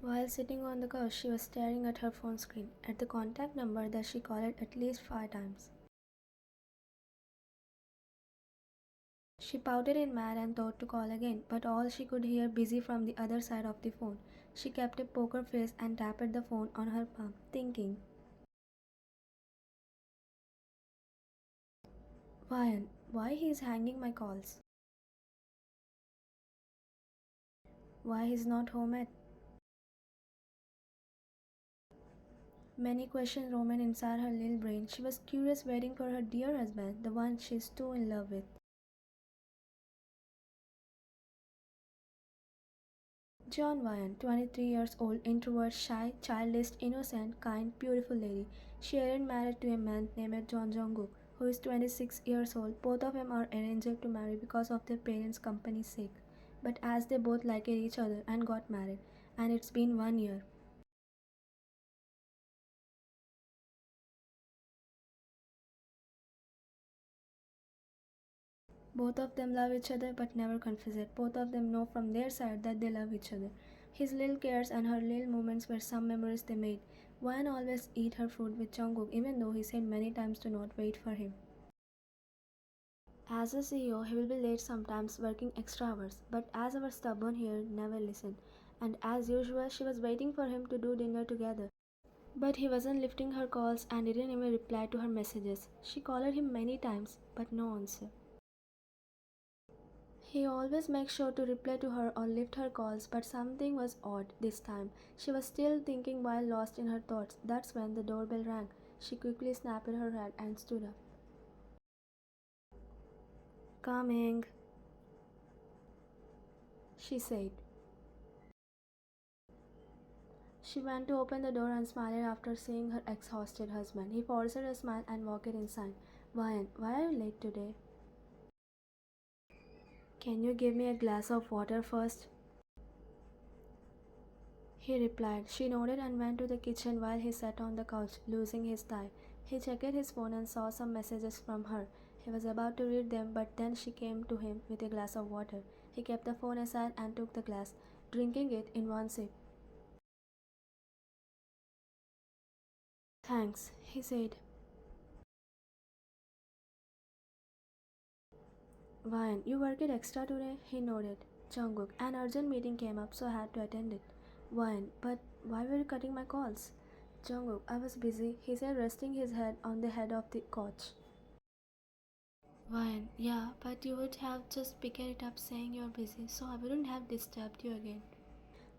While sitting on the couch, she was staring at her phone screen, at the contact number that she called at least 5 times. She pouted in mad and thought to call again, but all she could hear busy from the other side of the phone. She kept a poker face and tapped the phone on her palm, thinking, why he's hanging my calls? Why he's not home yet? Many questions roamed inside her little brain. She was curious, waiting for her dear husband, the one she's too in love with. Jeon, 23 years old, introvert, shy, childish, innocent, kind, beautiful lady. She arranged marriage to a man named Jungkook, who is 26 years old. Both of them are arranged to marry because of their parents' company's sake. But as they both liked each other and got married, and it's been 1 year. Both of them love each other but never confess it. Both of them know from their side that they love each other. His little cares and her little moments were some memories they made. Wan always eat her food with Jungkook even though he said many times to not wait for him. As a CEO, he will be late sometimes working extra hours, but as our stubborn here never listened. And as usual, she was waiting for him to do dinner together. But he wasn't lifting her calls and didn't even reply to her messages. She called him many times, but no answer. He always makes sure to reply to her or lift her calls, but something was odd this time. She was still thinking while lost in her thoughts. That's when the doorbell rang. She quickly snapped her head and stood up. Coming, she said. She went to open the door and smiled after seeing her exhausted husband. He forced a smile and walked inside. Why are you late today? Can you give me a glass of water first? He replied. She nodded and went to the kitchen while he sat on the couch, losing his tie. He checked his phone and saw some messages from her. He was about to read them, but then she came to him with a glass of water. He kept the phone aside and took the glass, drinking it in one sip. Thanks, he said. Ryan, you worked extra today? He nodded. Jungkook, an urgent meeting came up, so I had to attend it. Ryan, but why were you cutting my calls? Jungkook, I was busy, he said, resting his head on the head of the couch. Ryan, yeah, but you would have just picked it up saying you're busy, so I wouldn't have disturbed you again.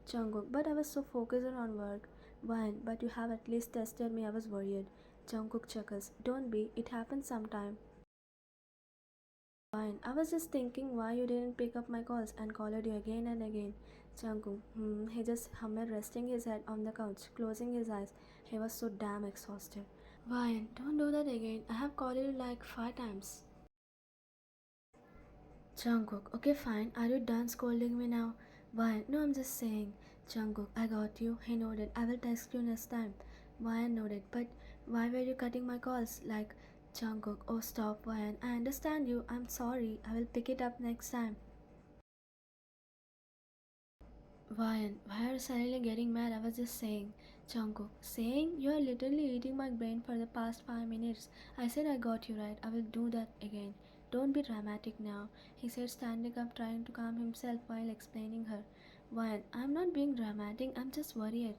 Jungkook, but I was so focused on work. Ryan, but you have at least tested me, I was worried. Jungkook chuckles. Don't be, it happens sometime. Fine. I was just thinking why you didn't pick up my calls and called you again and again. Jungkook, he just hummed, resting his head on the couch, closing his eyes. He was so damn exhausted. Ryan, don't do that again. I have called you like 5 times. Jungkook, okay fine. Are you done scolding me now? Ryan, no, I'm just saying. Jungkook, I got you. He nodded. I will text you next time. Ryan nodded. But why were you cutting my calls? Like, Jungkook, oh stop, Ryan. I understand you. I'm sorry. I will pick it up next time. Ryan, why are you suddenly getting mad? I was just saying. Jungkook, saying you are literally eating my brain for the past 5 minutes. I said I got you right. I will do that again. Don't be dramatic now, he said, standing up, trying to calm himself while explaining her. Ryan, I'm not being dramatic. I'm just worried.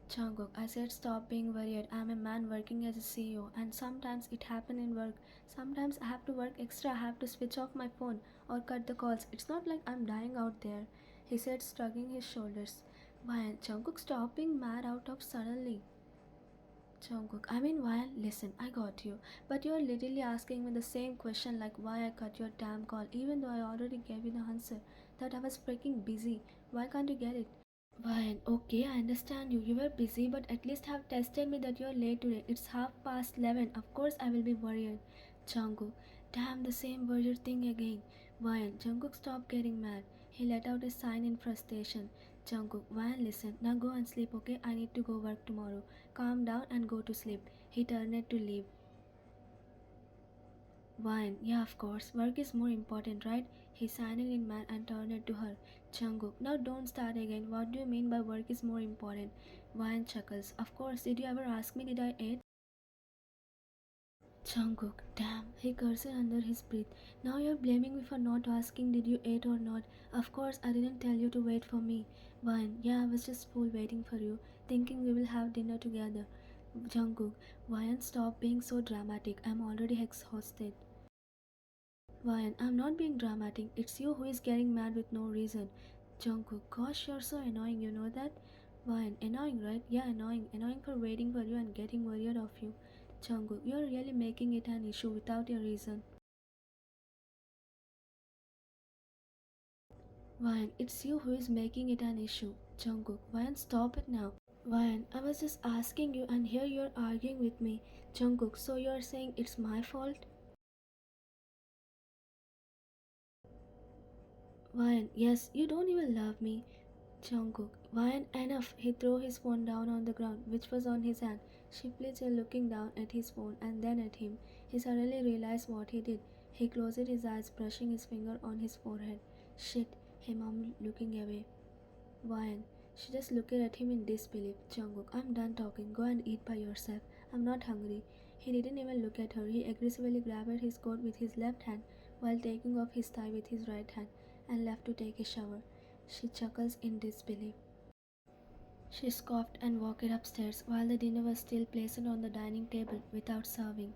Jungkook, I said stop being worried. I'm a man working as a CEO and sometimes it happens in work. Sometimes I have to work extra, I have to switch off my phone or cut the calls. It's not like I'm dying out there, he said, shrugging his shoulders. Why, Jungkook, stop being mad out of suddenly. Jungkook, I mean, why? Listen, I got you. But you're literally asking me the same question like why I cut your damn call, even though I already gave you the answer that I was freaking busy. Why can't you get it? Fine, okay, I understand you. You were busy, but at least have tested me that you're late today. It's half past 11. Of course, I will be worried. Jungkook, damn, the same worried thing again. Why? Jungkook, stop getting mad. He let out a sign in frustration. Jungkook, Ryan, listen. Now go and sleep, okay? I need to go work tomorrow. Calm down and go to sleep. He turned to leave. Ryan, yeah, of course. Work is more important, right? He signed in man and turned to her. Jungkook, now don't start again. What do you mean by work is more important? Ryan chuckles. Of course. Did you ever ask me did I eat? Jungkook, damn, he cursed under his breath. Now you're blaming me for not asking did you eat or not. Of course, I didn't tell you to wait for me. Wine, yeah, I was just fool waiting for you, thinking we will have dinner together. Jungkook, Wine, stop being so dramatic. I'm already exhausted. Wine, I'm not being dramatic. It's you who is getting mad with no reason. Jungkook, gosh, you're so annoying, you know that? Wine, annoying, right? Yeah, annoying. Annoying for waiting for you and getting worried of you. Jungkook, you're really making it an issue without a reason. Wine, it's you who is making it an issue. Jungkook, Wine, stop it now. Wine, I was just asking you and here you're arguing with me. Jungkook, so you're saying it's my fault? Wine, yes, you don't even love me. Jungkook, Wine, enough. He threw his phone down on the ground, which was on his hand. She flitted looking down at his phone and then at him. He suddenly realized what he did. He closed his eyes, brushing his finger on his forehead. Shit, he mumbled, looking away. Wine. She just looked at him in disbelief. Jungkook, I'm done talking. Go and eat by yourself. I'm not hungry. He didn't even look at her. He aggressively grabbed his coat with his left hand while taking off his tie with his right hand and left to take a shower. She chuckles in disbelief. She scoffed and walked upstairs while the dinner was still placed on the dining table without serving.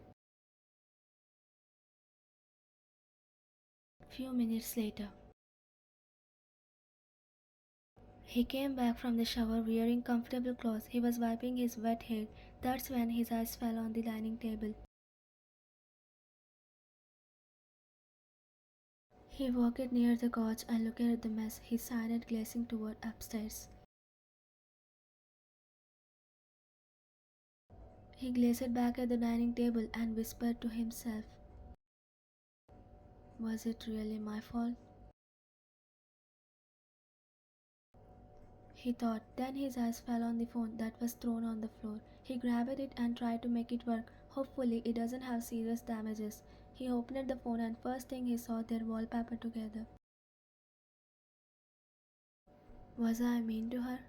Few minutes later, he came back from the shower wearing comfortable clothes. He was wiping his wet hair. That's when his eyes fell on the dining table. He walked near the couch and looked at the mess. He sighed, glancing toward upstairs. He glanced back at the dining table and whispered to himself, was it really my fault? He thought. Then his eyes fell on the phone that was thrown on the floor. He grabbed it and tried to make it work. Hopefully, it doesn't have serious damages. He opened the phone and first thing he saw their wallpaper together. Was I mean to her?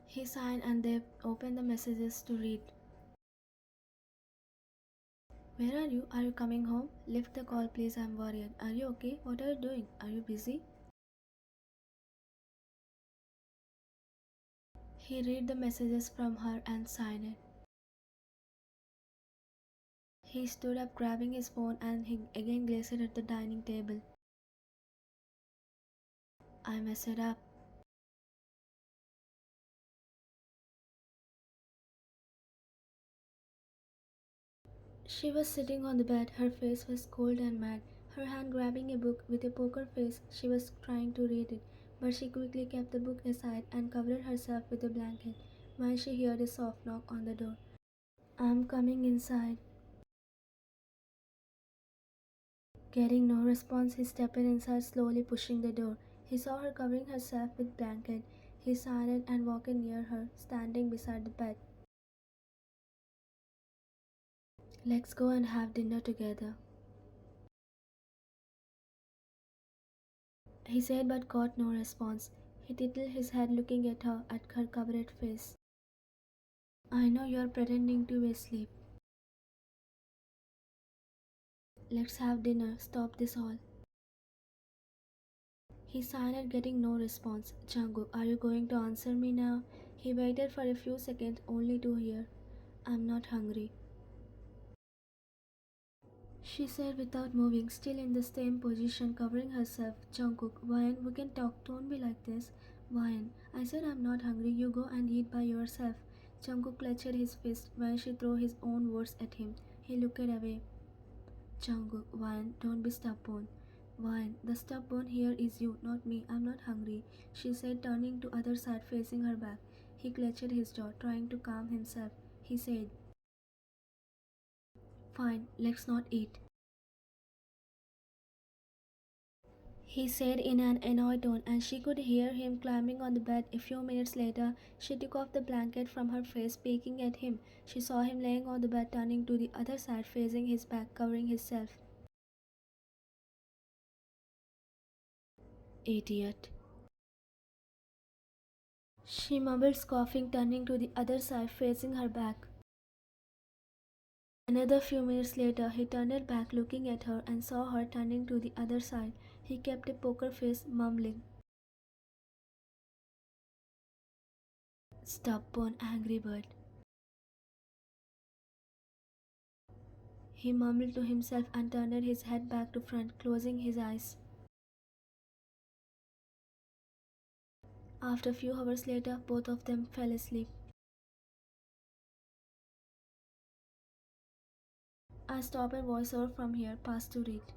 He signed and they opened the messages to read. Where are you? Are you coming home? Lift the call, please. I'm worried. Are you okay? What are you doing? Are you busy? He read the messages from her and signed it. He stood up, grabbing his phone, and he again glanced at the dining table. I messed it up. She was sitting on the bed. Her face was cold and mad. Her hand grabbing a book with a poker face. She was trying to read it, but she quickly kept the book aside and covered herself with a blanket when she heard a soft knock on the door. I'm coming inside. Getting no response, he stepped inside, slowly pushing the door. He saw her covering herself with blanket. He sighed and walked near her, standing beside the bed. Let's go and have dinner together, he said, but got no response. He tilted his head, looking at her covered face. I know you're pretending to be asleep. Let's have dinner. Stop this all. He sighed, getting no response. Jungkook, are you going to answer me now? He waited for a few seconds only to hear, I'm not hungry, she said without moving, still in the same position, covering herself. Jungkook, Ryan, we can talk. Don't be like this. Ryan, I said I'm not hungry. You go and eat by yourself. Jungkook clenched his fist when she threw his own words at him. He looked away. Jungkook, Ryan, don't be stubborn. Ryan, the stubborn here is you, not me. I'm not hungry, she said, turning to other side, facing her back. He clenched his jaw, trying to calm himself. He said, fine, let's not eat. he said in an annoyed tone, and she could hear him climbing on the bed. A few minutes later, she took off the blanket from her face, peeking at him. She saw him laying on the bed, turning to the other side, facing his back, covering himself. Idiot. She mumbled, scoffing, turning to the other side, facing her back. Another few minutes later, he turned back, looking at her, and saw her turning to the other side. He kept a poker face, mumbling, "Stubborn, angry bird." He mumbled to himself and turned his head back to front, closing his eyes. After a few hours later, both of them fell asleep. I stop and voice over from here, past to read.